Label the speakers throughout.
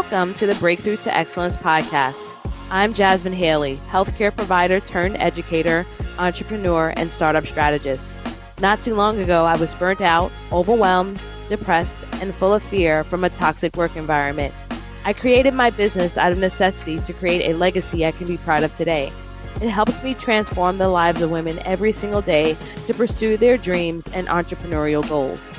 Speaker 1: Welcome to the Breakthrough to Excellence podcast. I'm Jasmine Haley, healthcare provider turned educator, entrepreneur, and startup strategist. Not too long ago, I was burnt out, overwhelmed, depressed, and full of fear from a toxic work environment. I created my business out of necessity to create a legacy I can be proud of today. It helps me transform the lives of women every single day to pursue their dreams and entrepreneurial goals.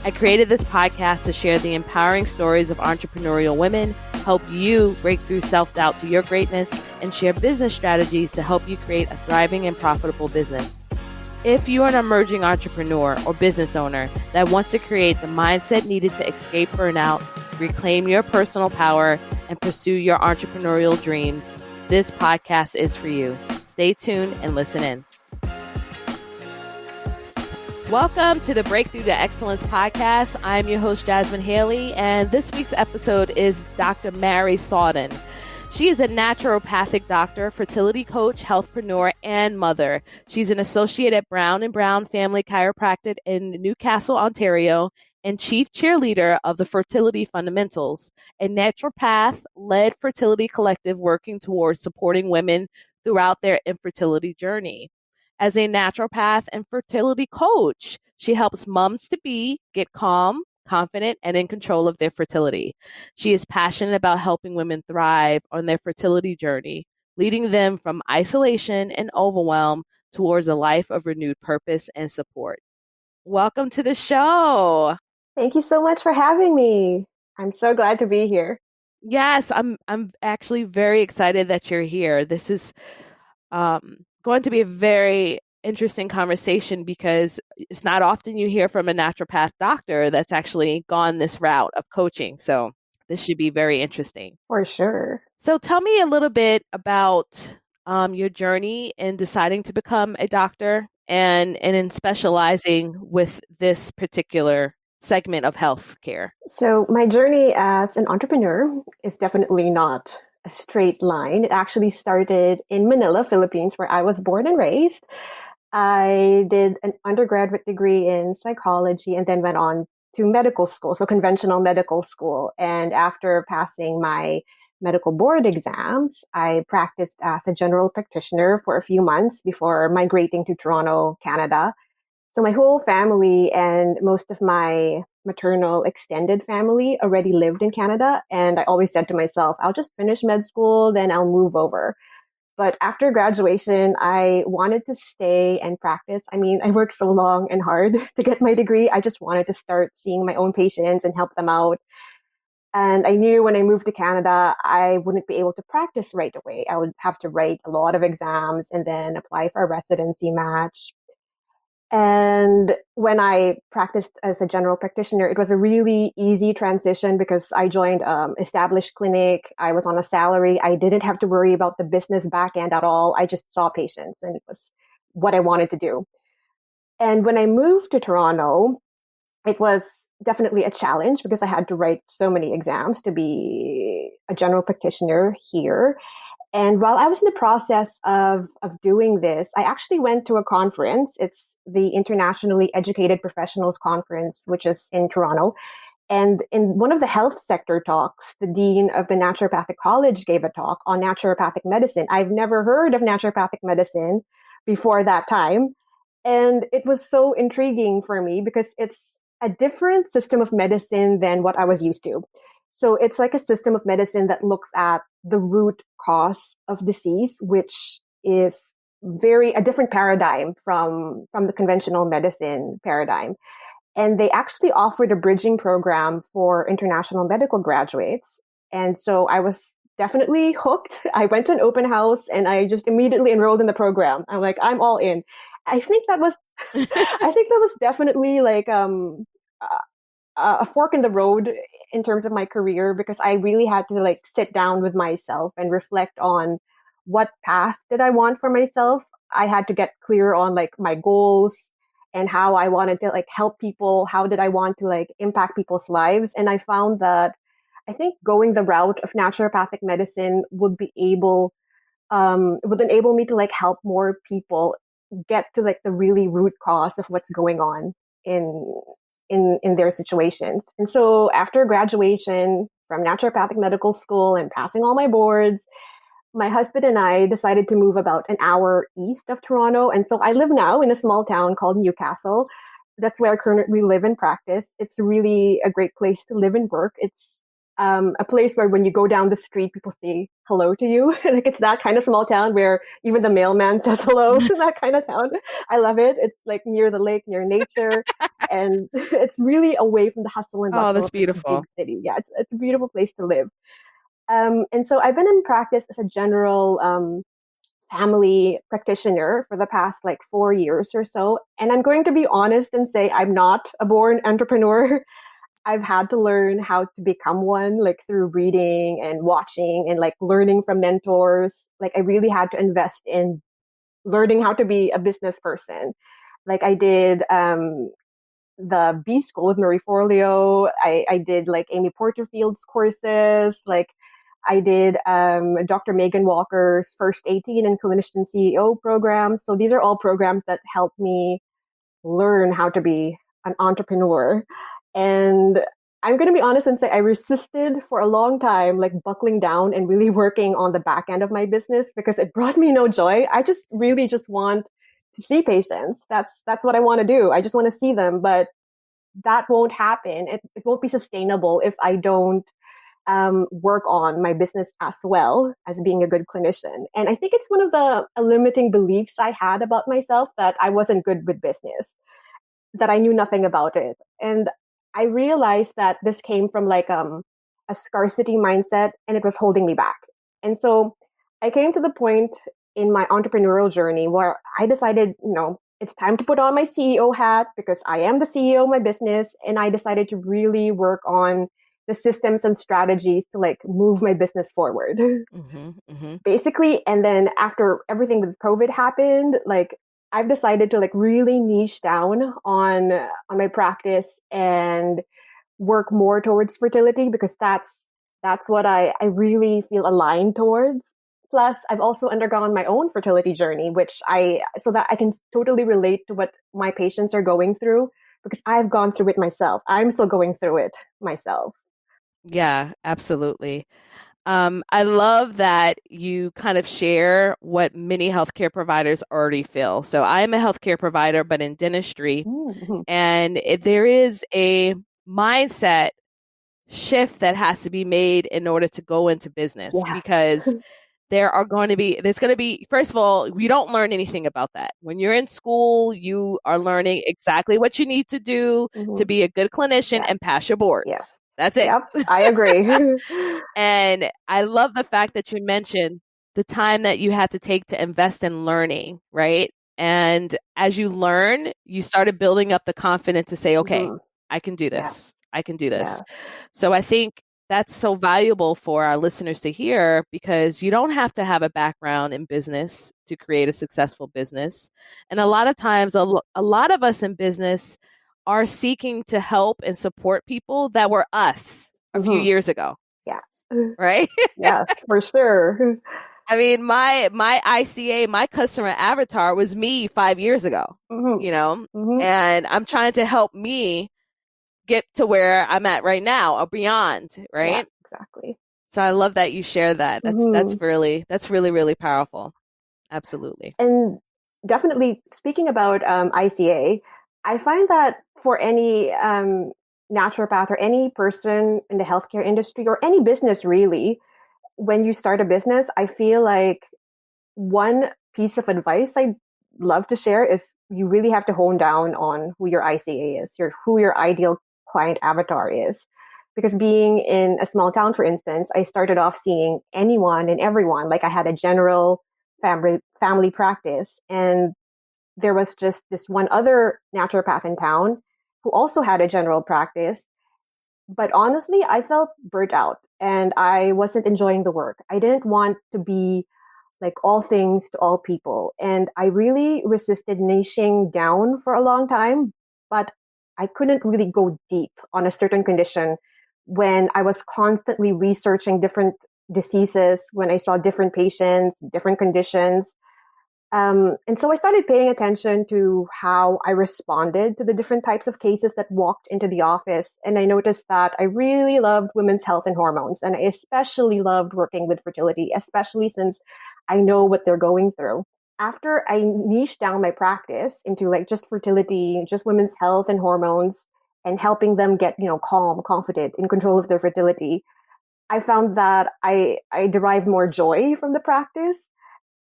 Speaker 1: I created this podcast to share the empowering stories of entrepreneurial women, help you break through self-doubt to your greatness, and share business strategies to help you create a thriving and profitable business. If you are an emerging entrepreneur or business owner that wants to create the mindset needed to escape burnout, reclaim your personal power, and pursue your entrepreneurial dreams, this podcast is for you. Stay tuned and listen in. Welcome to the Breakthrough to Excellence podcast. I'm your host, Jasmine Haley, and this week's episode is Dr. Mary Sawdon. She is a naturopathic doctor, fertility coach, healthpreneur, and mother. She's an associate at Brown & Brown Family Chiropractic in Newcastle, Ontario, and chief cheerleader of the Fertility Fundamentals, a naturopath-led fertility collective working towards supporting women throughout their infertility journey. As a naturopath and fertility coach, she helps moms-to-be get calm, confident, and in control of their fertility. She is passionate about helping women thrive on their fertility journey, leading them from isolation and overwhelm towards a life of renewed purpose and support. Welcome to the show.
Speaker 2: Thank you so much for having me. I'm so glad to be here.
Speaker 1: Yes, I'm actually very excited that you're here. This is going to be a very interesting conversation because it's not often you hear from a naturopath doctor that's actually gone this route of coaching. So this should be very interesting.
Speaker 2: For sure.
Speaker 1: So tell me a little bit about your journey in deciding to become a doctor and in specializing with this particular segment of healthcare.
Speaker 2: So my journey as an entrepreneur is definitely not a straight line. It actually started in Manila, Philippines, where I was born and raised. I did an undergraduate degree in psychology and then went on to medical school, so conventional medical school. And after passing my medical board exams, I practiced as a general practitioner for a few months before migrating to Toronto, Canada. So my whole family and most of my maternal extended family already lived in Canada. And I always said to myself, I'll just finish med school, then I'll move over. But after graduation, I wanted to stay and practice. I mean, I worked so long and hard to get my degree. I just wanted to start seeing my own patients and help them out. And I knew when I moved to Canada, I wouldn't be able to practice right away. I would have to write a lot of exams and then apply for a residency match. And when I practiced as a general practitioner, it was a really easy transition because I joined established clinic. I was on a salary. I didn't have to worry about the business back end at all. I just saw patients and it was what I wanted to do. And when I moved to Toronto, it was definitely a challenge because I had to write so many exams to be a general practitioner here. And while I was in the process of doing this, I actually went to a conference. It's the Internationally Educated Professionals Conference, which is in Toronto. And in one of the health sector talks, the dean of the Naturopathic College gave a talk on naturopathic medicine. I've never heard of naturopathic medicine before that time. And it was so intriguing for me because it's a different system of medicine than what I was used to. So it's like a system of medicine that looks at the root cause of disease, which is a different paradigm from the conventional medicine paradigm. And they actually offered a bridging program for international medical graduates. And so I was definitely hooked. I went to an open house and I just immediately enrolled in the program. I'm like, I'm all in. I think that was definitely like a fork in the road in terms of my career because I really had to like sit down with myself and reflect on what path did I want for myself. I had to get clear on like my goals and how I wanted to like help people. How did I want to like impact people's lives? And I found that I think going the route of naturopathic medicine would enable me to like help more people get to like the really root cause of what's going on in their situations. And so after graduation, from naturopathic medical school and passing all my boards, my husband and I decided to move about an hour east of Toronto. And so I live now in a small town called Newcastle. That's where I currently live and practice. It's really a great place to live and work. It's a place where when you go down the street, people say hello to you. Like it's that kind of small town where even the mailman says hello. That kind of town. I love it. It's like near the lake, near nature, and it's really away from the hustle and
Speaker 1: Oh,
Speaker 2: bustle
Speaker 1: that's
Speaker 2: of the
Speaker 1: beautiful.
Speaker 2: big city. Yeah, it's a beautiful place to live. And so I've been in practice as a general family practitioner for the past like 4 years or so. And I'm going to be honest and say I'm not a born entrepreneur. I've had to learn how to become one, like through reading and watching and like learning from mentors. Like I really had to invest in learning how to be a business person. Like I did the B School with Marie Forleo. I did like Amy Porterfield's courses. Like I did Dr. Megan Walker's First 18 and Clinician CEO programs. So these are all programs that help me learn how to be an entrepreneur. And I'm going to be honest and say I resisted for a long time, like buckling down and really working on the back end of my business because it brought me no joy. I just really just want to see patients. That's what I want to do. I just want to see them, but that won't happen. It won't be sustainable if I don't work on my business as well as being a good clinician. And I think it's one of the limiting beliefs I had about myself that I wasn't good with business, that I knew nothing about it. And I realized that this came from like a scarcity mindset and it was holding me back. And so I came to the point in my entrepreneurial journey where I decided, it's time to put on my CEO hat because I am the CEO of my business. And I decided to really work on the systems and strategies to like move my business forward.
Speaker 1: Mm-hmm, mm-hmm.
Speaker 2: Basically. And then after everything with COVID happened, like I've decided to like really niche down on my practice and work more towards fertility because that's what I really feel aligned towards. Plus, I've also undergone my own fertility journey, so that I can totally relate to what my patients are going through because I've gone through it myself. I'm still going through it myself.
Speaker 1: Yeah, absolutely. I love that you kind of share what many healthcare providers already feel. So I'm a healthcare provider, but in dentistry,
Speaker 2: Mm-hmm.
Speaker 1: and there is a mindset shift that has to be made in order to go into business
Speaker 2: Yes.
Speaker 1: because there's going to be, first of all, we don't learn anything about that. When you're in school, you are learning exactly what you need to do
Speaker 2: Mm-hmm.
Speaker 1: to be a good clinician
Speaker 2: Yeah.
Speaker 1: and pass your boards.
Speaker 2: Yeah.
Speaker 1: That's it.
Speaker 2: Yep. I agree.
Speaker 1: And I love the fact that you mentioned the time that you had to take to invest in learning, right? And as you learn, you started building up the confidence to say, okay,
Speaker 2: Mm-hmm.
Speaker 1: I can do
Speaker 2: Yeah.
Speaker 1: this. I can do
Speaker 2: Yeah.
Speaker 1: this. So I think that's so valuable for our listeners to hear because you don't have to have a background in business to create a successful business. And a lot of times, a lot of us in business are seeking to help and support people that were us a few
Speaker 2: Mm-hmm.
Speaker 1: years ago,
Speaker 2: Yeah.
Speaker 1: right?
Speaker 2: Yes, for sure.
Speaker 1: I mean, my ICA, my customer avatar was me 5 years ago,
Speaker 2: Mm-hmm. Mm-hmm.
Speaker 1: and I'm trying to help me get to where I'm at right now or beyond,
Speaker 2: Yeah,
Speaker 1: right?
Speaker 2: exactly.
Speaker 1: So I love that you share that.
Speaker 2: Mm-hmm.
Speaker 1: That's really, really powerful. Absolutely.
Speaker 2: And definitely speaking about ICA, I find that for any naturopath or any person in the healthcare industry or any business really, when you start a business, I feel like one piece of advice I'd love to share is you really have to hone down on who your ICA is, who your ideal client avatar is. Because being in a small town, for instance, I started off seeing anyone and everyone. Like I had a general family practice, and there was just this one other naturopath in town who also had a general practice. But honestly, I felt burnt out and I wasn't enjoying the work. I didn't want to be like all things to all people. And I really resisted niching down for a long time, but I couldn't really go deep on a certain condition when I was constantly researching different diseases, when I saw different patients, different conditions. And so I started paying attention to how I responded to the different types of cases that walked into the office. And I noticed that I really loved women's health and hormones. And I especially loved working with fertility, especially since I know what they're going through. After I niched down my practice into like just fertility, just women's health and hormones, and helping them get, calm, confident, in control of their fertility, I found that I derived more joy from the practice.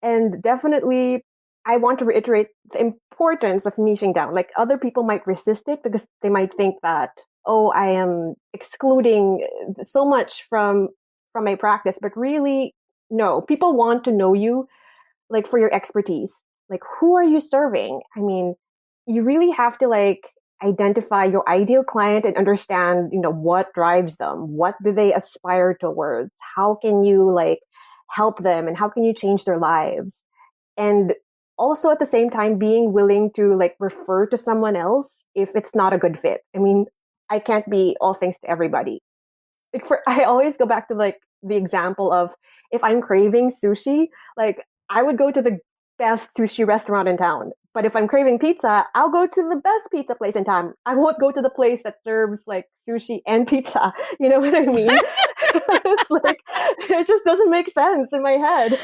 Speaker 2: And definitely, I want to reiterate the importance of niching down. Like other people might resist it because they might think that, oh, I am excluding so much from my practice. But really, no, people want to know you like for your expertise. Like who are you serving? I mean, you really have to like identify your ideal client and understand, what drives them. What do they aspire towards? How can you like help them and how can you change their lives? And also at the same time being willing to like refer to someone else if it's not a good fit. I mean, I can't be all things to everybody. I always go back to like the example of if I'm craving sushi, like I would go to the best sushi restaurant in town. But if I'm craving pizza, I'll go to the best pizza place in town. I won't go to the place that serves like sushi and pizza. You know what I mean? It's like it just doesn't make sense in my head.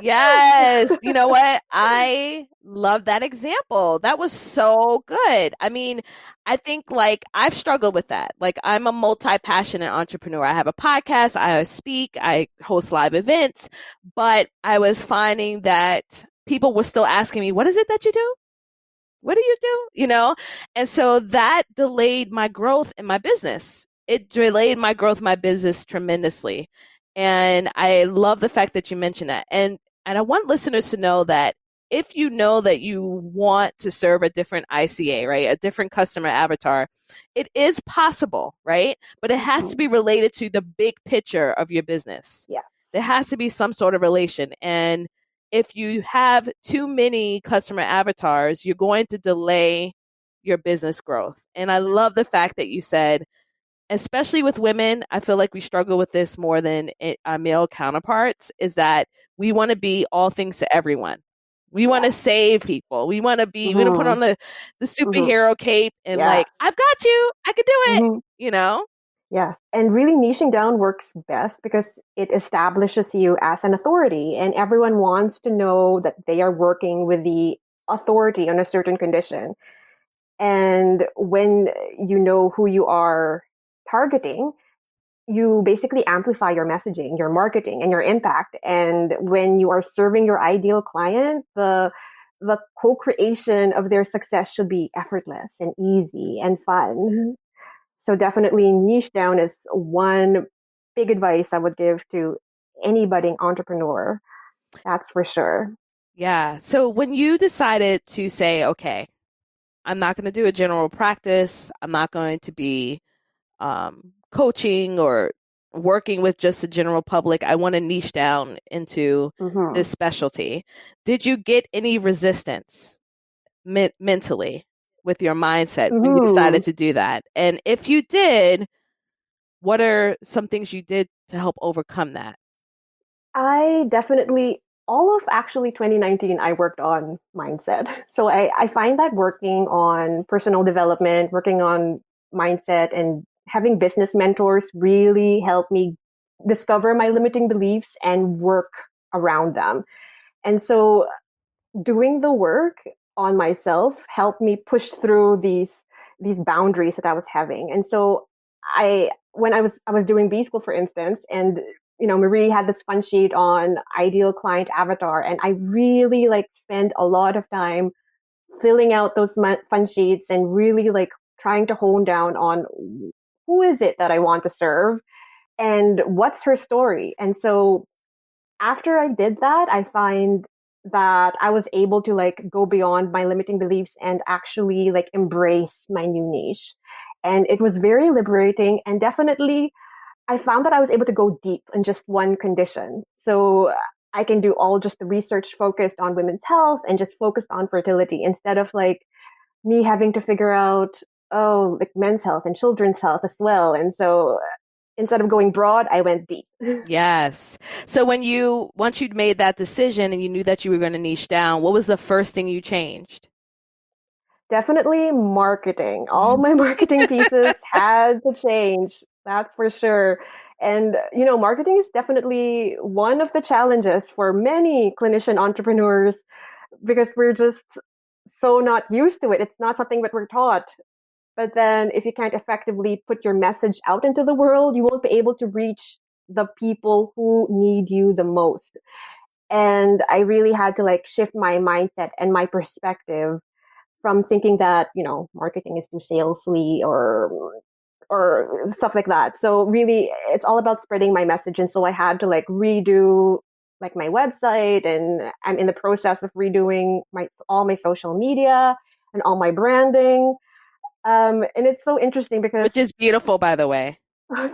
Speaker 1: Yes. You know what? I love that example. That was so good. I mean, I think like I've struggled with that. Like I'm a multi-passionate entrepreneur. I have a podcast, I speak, I host live events, but I was finding that people were still asking me, what is it that you do? What do you do? And so that delayed my growth in my business. It delayed my growth in my business tremendously. And I love the fact that you mentioned that. And I want listeners to know that if you know that you want to serve a different ICA, right? A different customer avatar, it is possible, right? But it has to be related to the big picture of your business.
Speaker 2: Yeah.
Speaker 1: There has to be some sort of relation. And if you have too many customer avatars, you're going to delay your business growth. And I love the fact that you said, especially with women, I feel like we struggle with this more than our male counterparts, is that we want to be all things to everyone. We want to save people. We want to be, we want to put on the superhero cape and like, I've got you. I can do it,
Speaker 2: Yeah. And really niching down works best because it establishes you as an authority and everyone wants to know that they are working with the authority on a certain condition. And when you know who you are targeting, you basically amplify your messaging, your marketing, and your impact. And when you are serving your ideal client, the co-creation of their success should be effortless and easy and fun. So definitely niche down is one big advice I would give to any budding entrepreneur. That's for sure.
Speaker 1: Yeah. So when you decided to say, okay, I'm not going to do a general practice, I'm not going to be coaching or working with just the general public, I want to niche down into this specialty. Did you get any resistance mentally with your mindset when you decided to do that? And if you did, what are some things you did to help overcome that?
Speaker 2: I definitely, all of actually 2019, I worked on mindset. So I find that working on personal development, working on mindset, and having business mentors really helped me discover my limiting beliefs and work around them. And so doing the work on myself helped me push through these boundaries that I was having. And so when I was doing B school, for instance, and Marie had this fun sheet on ideal client avatar, and I really like spent a lot of time filling out those fun sheets and really like trying to hone down on who is it that I want to serve and what's her story. And so after I did that, I find that I was able to like go beyond my limiting beliefs and actually like embrace my new niche. And it was very liberating, and definitely I found that I was able to go deep in just one condition. So I can do all just the research focused on women's health and just focused on fertility instead of like me having to figure out, oh, like men's health and children's health as well. And so instead of going broad, I went deep.
Speaker 1: Yes. So once you'd made that decision and you knew that you were going to niche down, what was the first thing you changed?
Speaker 2: Definitely marketing. All my marketing pieces had to change. That's for sure. And, marketing is definitely one of the challenges for many clinician entrepreneurs because we're just so not used to it. It's not something that we're taught. But then if you can't effectively put your message out into the world, you won't be able to reach the people who need you the most. And I really had to like shift my mindset and my perspective from thinking that, marketing is too salesy or stuff like that. So really it's all about spreading my message. And so I had to like redo like my website, and I'm in the process of redoing all my social media and all my branding. And it's so interesting because
Speaker 1: Which is beautiful, by the way.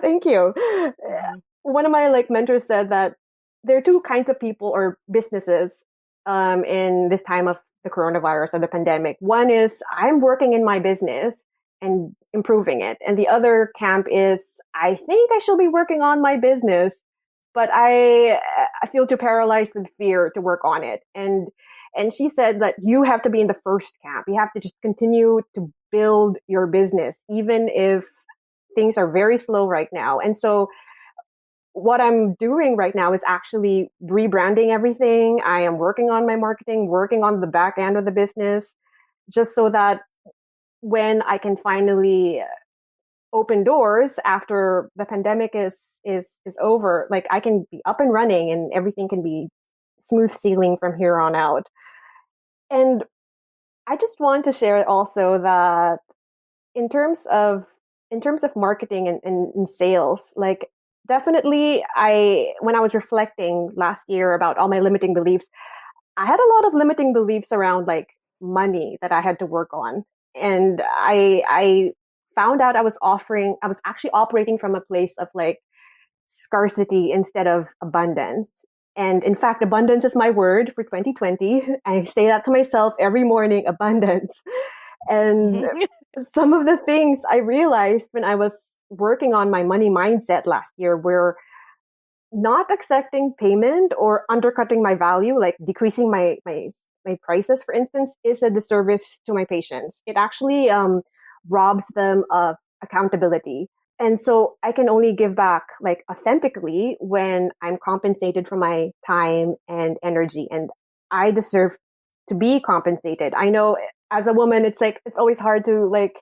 Speaker 2: thank you.
Speaker 1: Mhm.
Speaker 2: One of my like mentors said that there are two kinds of people or businesses in this time of the coronavirus or the pandemic. One is I'm working in my business and improving it, and the other camp is I think I should be working on my business, but I feel too paralyzed with fear to work on it. And she said that you have to be in the first camp. You have to just continue to build your business, even if things are very slow right now. And so what I'm doing right now is actually rebranding everything. I am working on my marketing, working on the back end of the business, just so that when I can finally open doors after the pandemic is over, like I can be up and running and everything can be smooth sailing from here on out. And I just want to share also that in terms of marketing and sales, like definitely when I was reflecting last year about all my limiting beliefs, I had a lot of limiting beliefs around like money that I had to work on. And I found out I was actually operating from a place of like scarcity instead of abundance. And in fact, abundance is my word for 2020. I say that to myself every morning, abundance. And some of the things I realized when I was working on my money mindset last year were not accepting payment or undercutting my value, like decreasing my prices, for instance, is a disservice to my patients. It actually robs them of accountability. And so I can only give back like authentically when I'm compensated for my time and energy. And I deserve to be compensated. I know as a woman, it's like, it's always hard to like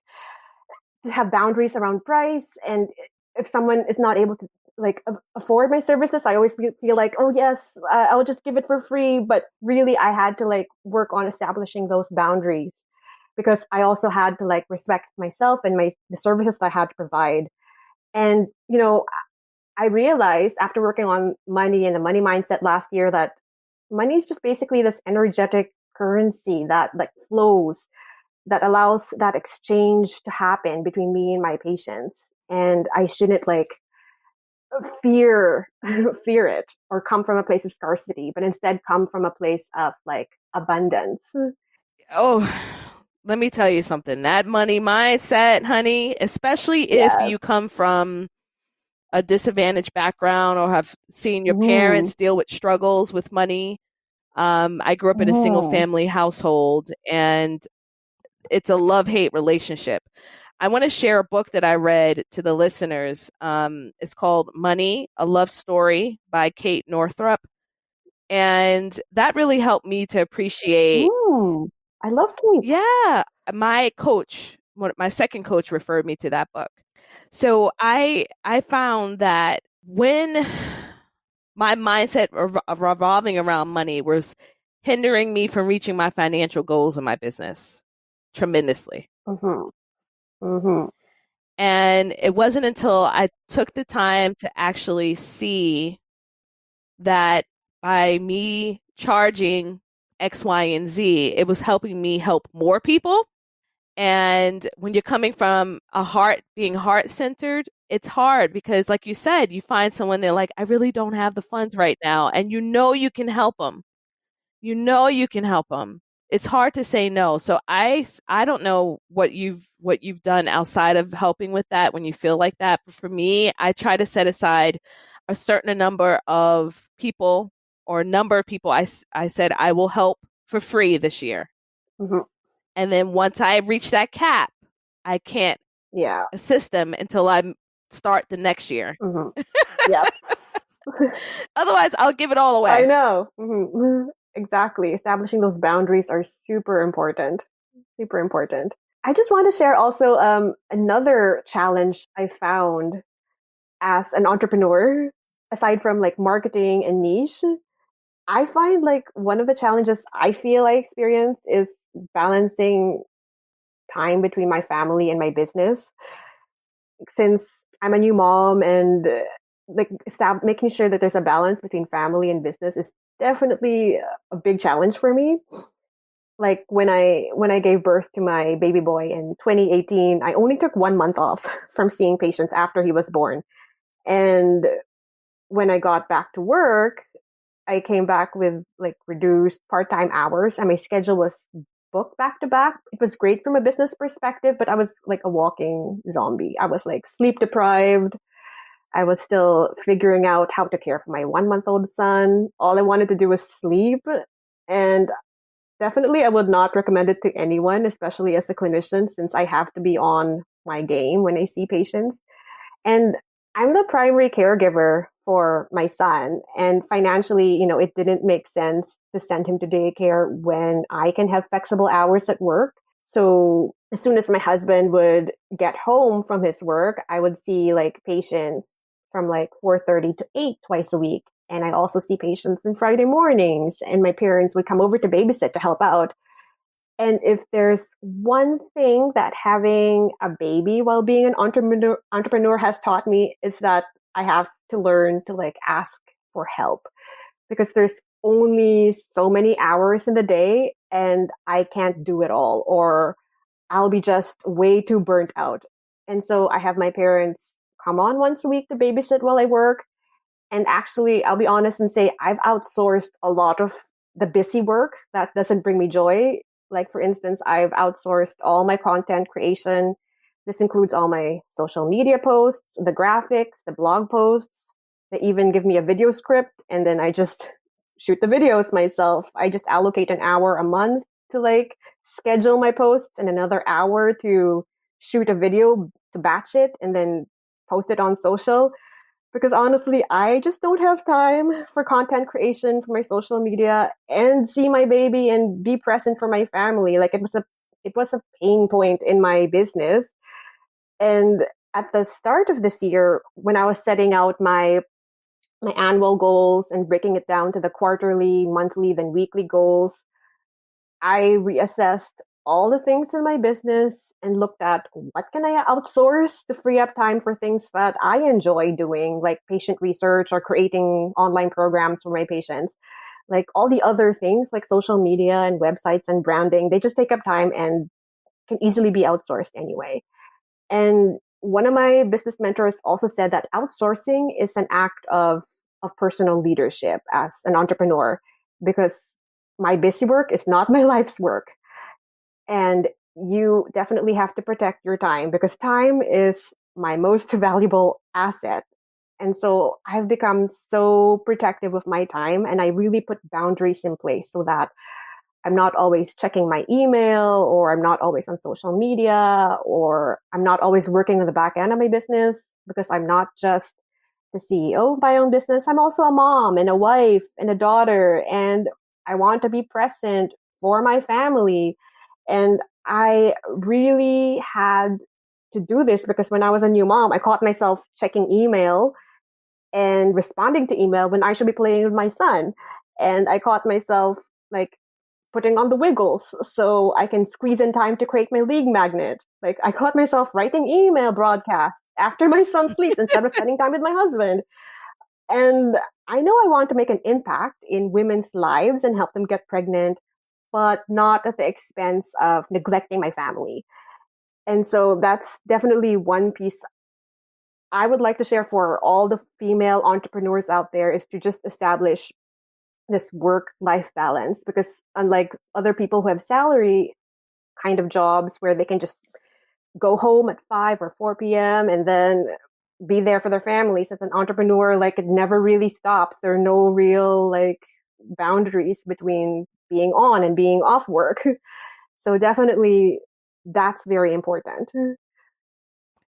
Speaker 2: to have boundaries around price. And if someone is not able to like afford my services, I always feel like, oh yes, I'll just give it for free. But really I had to like work on establishing those boundaries because I also had to like respect myself and the services that I had to provide. And, I realized after working on money and the money mindset last year that money is just basically this energetic currency that like flows, that allows that exchange to happen between me and my patients. And I shouldn't like fear fear it or come from a place of scarcity, but instead come from a place of like abundance.
Speaker 1: Oh, let me tell you something. That money mindset, honey, especially if
Speaker 2: Yes.
Speaker 1: you come from a disadvantaged background or have seen your
Speaker 2: Mm-hmm.
Speaker 1: parents deal with struggles with money. I grew up in a single
Speaker 2: Mm-hmm.
Speaker 1: family household, and it's a love-hate relationship. I want to share a book that I read to the listeners. It's called Money, A Love Story by Kate Northrup. And that really helped me to appreciate,
Speaker 2: Mm. I love Kate.
Speaker 1: yeah, my second coach referred me to that book. So I found that when my mindset revolving around money was hindering me from reaching my financial goals in my business tremendously.
Speaker 2: Mm-hmm. Mm-hmm.
Speaker 1: And it wasn't until I took the time to actually see that by me charging X, Y, and Z, it was helping me help more people. And when you're coming from being heart centered, it's hard because, like you said, you find someone, they're like, I really don't have the funds right now. And you know you can help them. You know you can help them. it's hard to say no. So I don't know what you've done outside of helping with that when you feel like that. But for me, I try to set aside a certain number of people or number of people I said I will help for free this year.
Speaker 2: Mhm.
Speaker 1: And then once I reach that cap, I can't
Speaker 2: Yeah.
Speaker 1: assist them until I start the next year.
Speaker 2: Mhm. Yes.
Speaker 1: Otherwise, I'll give it all
Speaker 2: I
Speaker 1: away.
Speaker 2: know. Exactly. Establishing those boundaries are super important. Super important. I just want to share also another challenge I found as an entrepreneur, aside from like marketing and niche. I find like one of the challenges I feel I experience is balancing time between my family and my business. Since I'm a new mom and like making sure that there's a balance between family and business is definitely a big challenge for me. Like when I gave birth to my baby boy in 2018, I only took 1 month off from seeing patients after he was born. And when I got back to work, I came back with like reduced part-time hours and my schedule was booked back to back. It was great from a business perspective, but I was like a walking zombie. I was like sleep deprived. I was still figuring out how to care for my 1 month old son. All I wanted to do was sleep. And definitely I would not recommend it to anyone, especially as a clinician, since I have to be on my game when I see patients. And I'm the primary caregiver for my son. And financially, it didn't make sense to send him to daycare when I can have flexible hours at work. So as soon as my husband would get home from his work, I would see like patients from like 4:30 to 8 twice a week. And I also see patients on Friday mornings, and my parents would come over to babysit to help out. And if there's one thing that having a baby while being an entrepreneur has taught me, is that I have to learn to like ask for help, because there's only so many hours in the day and I can't do it all, or I'll be just way too burnt out. And so I have my parents come on once a week to babysit while I work. And actually, I'll be honest and say I've outsourced a lot of the busy work that doesn't bring me joy. Like, for instance, I've outsourced all my content creation. This includes all my social media posts, the graphics, the blog posts. They even give me a video script, and then I just shoot the videos myself. I just allocate an hour a month to like schedule my posts and another hour to shoot a video to batch it and then post it on social, because honestly, I just don't have time for content creation for my social media and see my baby and be present for my family. Like, it was a pain point in my business. And at the start of this year, when I was setting out my annual goals and breaking it down to the quarterly, monthly, then weekly goals, I reassessed all the things in my business and looked at what can I outsource to free up time for things that I enjoy doing, like patient research or creating online programs for my patients. Like all the other things like social media and websites and branding, they just take up time and can easily be outsourced anyway. And one of my business mentors also said that outsourcing is an act of personal leadership as an entrepreneur, because my busy work is not my life's work. And you definitely have to protect your time, because time is my most valuable asset. And so I've become so protective of my time, and I really put boundaries in place so that I'm not always checking my email, or I'm not always on social media, or I'm not always working on the back end of my business, because I'm not just the CEO of my own business. I'm also a mom and a wife and a daughter, and I want to be present for my family. And I really had to do this because when I was a new mom, I caught myself checking email and responding to email when I should be playing with my son. And I caught myself like putting on the wiggles so I can squeeze in time to create my league magnet. Like I caught myself writing email broadcasts after my son sleeps instead of spending time with my husband. And I know I want to make an impact in women's lives and help them get pregnant, but not at the expense of neglecting my family. And so that's definitely one piece I would like to share for all the female entrepreneurs out there, is to just establish this work-life balance, because unlike other people who have salary kind of jobs where they can just go home at 5 or 4 p.m. and then be there for their families, as an entrepreneur, like it never really stops. There are no real like boundaries between being on and being off work. So definitely that's very important.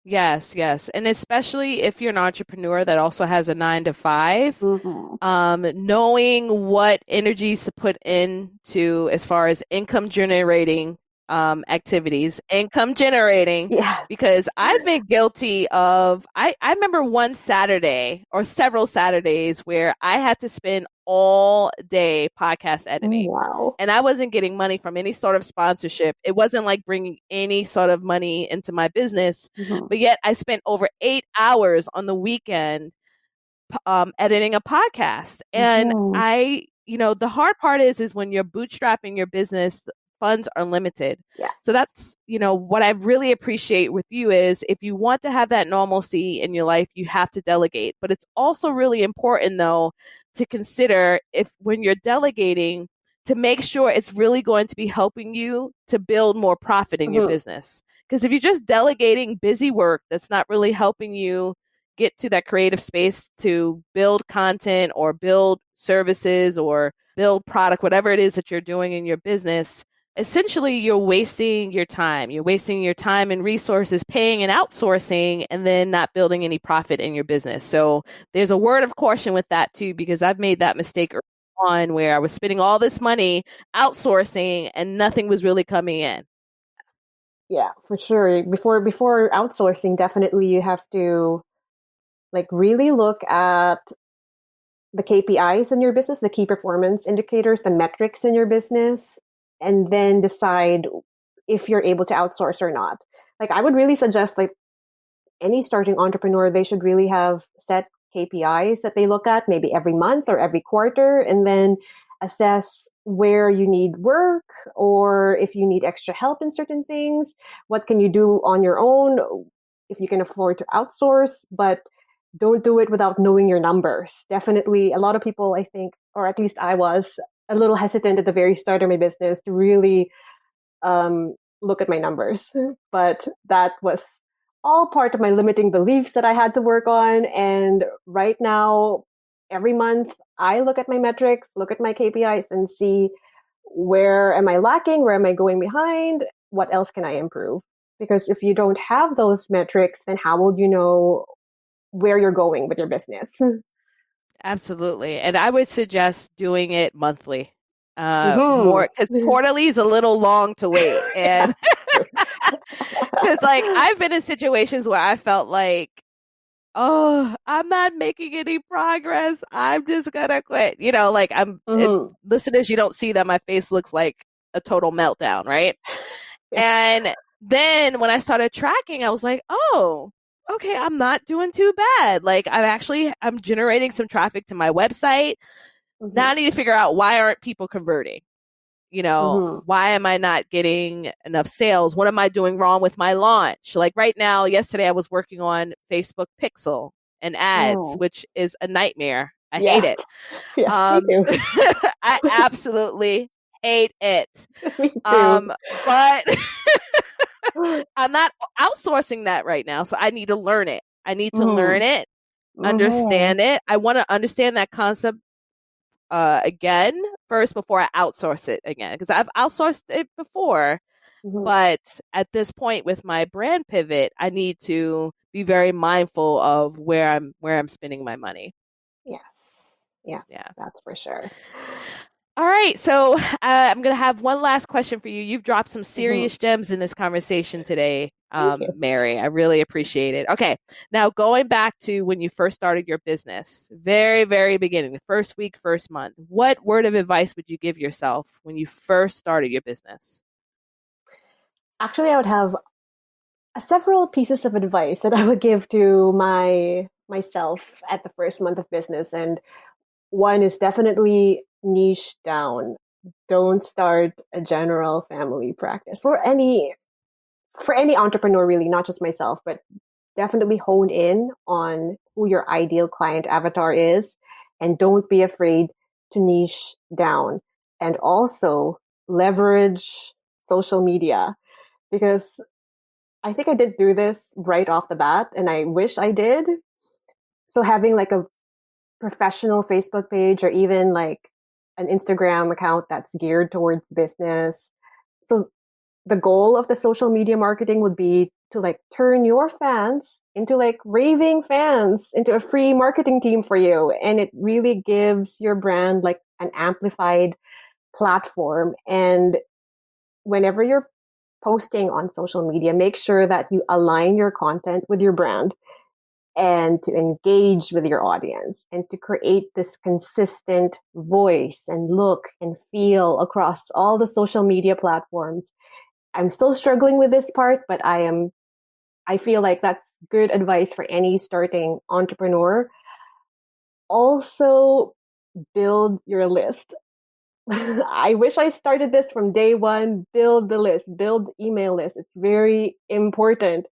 Speaker 1: Yes, yes. And especially if you're an entrepreneur that also has a 9 to 5,
Speaker 2: Mm-hmm.
Speaker 1: knowing what energies to put into as far as income generating activities, income generating,
Speaker 2: Yeah.
Speaker 1: because I've been guilty of, I remember one Saturday or several Saturdays where I had to spend all day podcast
Speaker 2: Oh,
Speaker 1: editing.
Speaker 2: wow.
Speaker 1: And I wasn't getting money from any sort of sponsorship. It wasn't like bringing any sort of money into my business.
Speaker 2: Mm-hmm.
Speaker 1: But yet I spent over 8 hours on the weekend editing a podcast. And
Speaker 2: Mm-hmm.
Speaker 1: the hard part is when you're bootstrapping your business, funds are limited.
Speaker 2: Yeah.
Speaker 1: So that's, what I really appreciate with you is if you want to have that normalcy in your life, you have to delegate. But it's also really important, though, to consider if when you're delegating, to make sure it's really going to be helping you to build more profit in your
Speaker 2: Mm-hmm.
Speaker 1: business. Because if you're just delegating busy work that's not really helping you get to that creative space to build content or build services or build product, whatever it is that you're doing in your business, essentially you're wasting your time. You're wasting your time and resources paying and outsourcing and then not building any profit in your business. So there's a word of caution with that too, because I've made that mistake early on where I was spending all this money outsourcing and nothing was really coming in.
Speaker 2: Yeah, for sure. Before outsourcing, definitely you have to like really look at the KPIs in your business, the key performance indicators, the metrics in your business, and then decide if you're able to outsource or not. Like I would really suggest like any starting entrepreneur, they should really have set KPIs that they look at maybe every month or every quarter, and then assess where you need work or if you need extra help in certain things. What can you do on your own if you can afford to outsource, but don't do it without knowing your numbers. Definitely, a lot of people, I think, or at least I was a little hesitant at the very start of my business to really look at my numbers. But that was all part of my limiting beliefs that I had to work on. And right now, every month, I look at my metrics, look at my KPIs, and see where am I lacking, where am I going behind, what else can I improve? Because if you don't have those metrics, then how will you know where you're going with your business?
Speaker 1: Absolutely. And I would suggest doing it monthly.
Speaker 2: Mm-hmm.
Speaker 1: More because quarterly is a little long to wait. And because like I've been in situations where I felt like, oh, I'm not making any progress. I'm just gonna quit. Like
Speaker 2: Mm-hmm.
Speaker 1: listeners, you don't see that my face looks like a total meltdown, right?
Speaker 2: Yeah.
Speaker 1: And then when I started tracking, I was like, oh, okay, I'm not doing too bad. Like I'm generating some traffic to my website. Now
Speaker 2: Mm-hmm.
Speaker 1: I need to figure out why aren't people converting?
Speaker 2: Mm-hmm.
Speaker 1: Why am I not getting enough sales? What am I doing wrong with my launch? Like right now, yesterday I was working on Facebook Pixel and ads,
Speaker 2: Oh,
Speaker 1: which is a nightmare. I hate
Speaker 2: yes.
Speaker 1: it.
Speaker 2: Yes, me too.
Speaker 1: I absolutely hate it.
Speaker 2: Me too.
Speaker 1: But I'm not outsourcing that right now. So I need to learn it. I need to
Speaker 2: Mm-hmm.
Speaker 1: learn it,
Speaker 2: Mm-hmm.
Speaker 1: understand it. I want to understand that concept again first before I outsource it again, because I've outsourced it before.
Speaker 2: Mm-hmm.
Speaker 1: But at this point with my brand pivot, I need to be very mindful of where I'm spending my money.
Speaker 2: Yes. Yes,
Speaker 1: Yeah.
Speaker 2: that's for sure.
Speaker 1: All right. So I'm going to have one last question for you. You've dropped some
Speaker 2: Mm-hmm.
Speaker 1: serious gems in this conversation today,
Speaker 2: Thank you.
Speaker 1: Mary. I really appreciate it. Okay. Now, going back to when you first started your business, very, very beginning, the first week, first month, what word of advice would you give yourself when you first started your business?
Speaker 2: Actually, I would have several pieces of advice that I would give to myself at the first month of business. And one is definitely niche down. Don't start a general family practice for any entrepreneur really, not just myself, but definitely hone in on who your ideal client avatar is, and don't be afraid to niche down and also leverage social media, because I think I did do this right off the bat and I wish I did. So having like a professional Facebook page or even like an Instagram account that's geared towards business. So the goal of the social media marketing would be to like turn your fans into like raving fans into a free marketing team for you. And it really gives your brand like an amplified platform. And whenever you're posting on social media, make sure that you align your content with your brand and to engage with your audience and to create this consistent voice and look and feel across all the social media platforms. I'm still struggling with this part, but I feel like that's good advice for any starting entrepreneur. Also, build your list. I wish I started this from day one. Build the list, build email list. It's very important.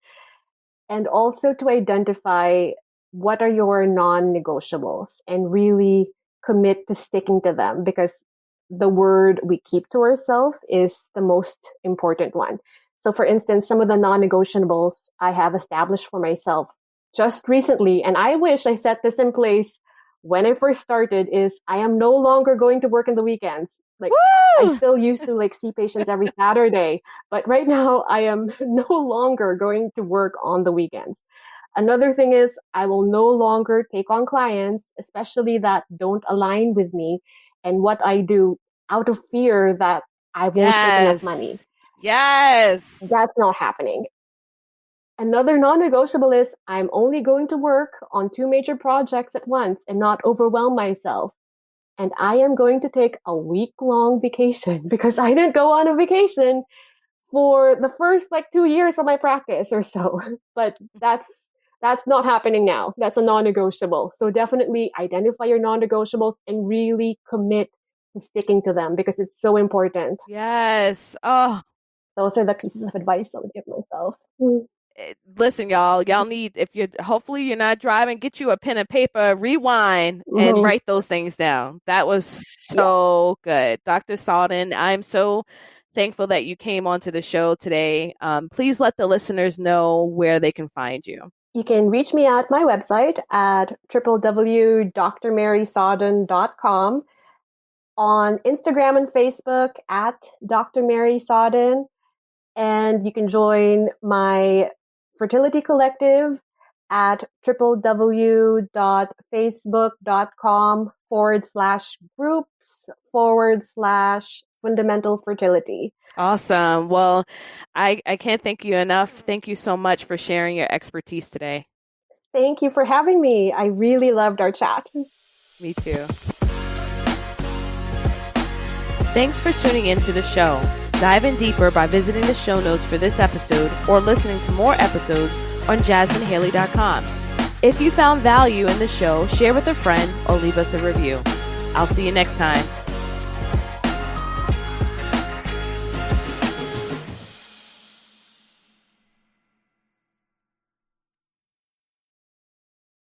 Speaker 2: And also to identify what are your non-negotiables and really commit to sticking to them, because the word we keep to ourselves is the most important one. So for instance, some of the non-negotiables I have established for myself just recently, and I wish I set this in place when I first started, is I am no longer going to work in the weekends. Like,
Speaker 1: Woo!
Speaker 2: I still used to like see patients every Saturday, but right now I am no longer going to work on the weekends. Another thing is I will no longer take on clients, especially that don't align with me and what I do, out of fear that I won't make enough money.
Speaker 1: Yes.
Speaker 2: That's not happening. Another non-negotiable is I'm only going to work on 2 major projects at once and not overwhelm myself. And I am going to take a week-long vacation because I didn't go on a vacation for the first like 2 years of my practice or so. But that's not happening now. That's a non-negotiable. So definitely identify your non-negotiables and really commit to sticking to them because it's so important.
Speaker 1: Yes. Oh,
Speaker 2: those are the pieces of advice I would give myself.
Speaker 1: listen, y'all need, if hopefully you're not driving, get you a pen and paper, rewind and write those things down. That was so good. Dr. Sawdon, I'm so thankful that you came onto the show today. Please let the listeners know where they can find you.
Speaker 2: You can reach me at my website at www.drmarysawdon.com, on Instagram and Facebook at Dr. Mary Sawdon, and you can join my fertility collective at www.facebook.com/groups/fundamental fertility.
Speaker 1: Awesome. Well, I can't thank you enough. Thank you so much for sharing your expertise today.
Speaker 2: Thank you for having me. I really loved our chat.
Speaker 1: Me too. Thanks for tuning into the show. Dive in deeper by visiting the show notes for this episode or listening to more episodes on JasmineHaley.com. If you found value in the show, share with a friend or leave us a review. I'll see you next time.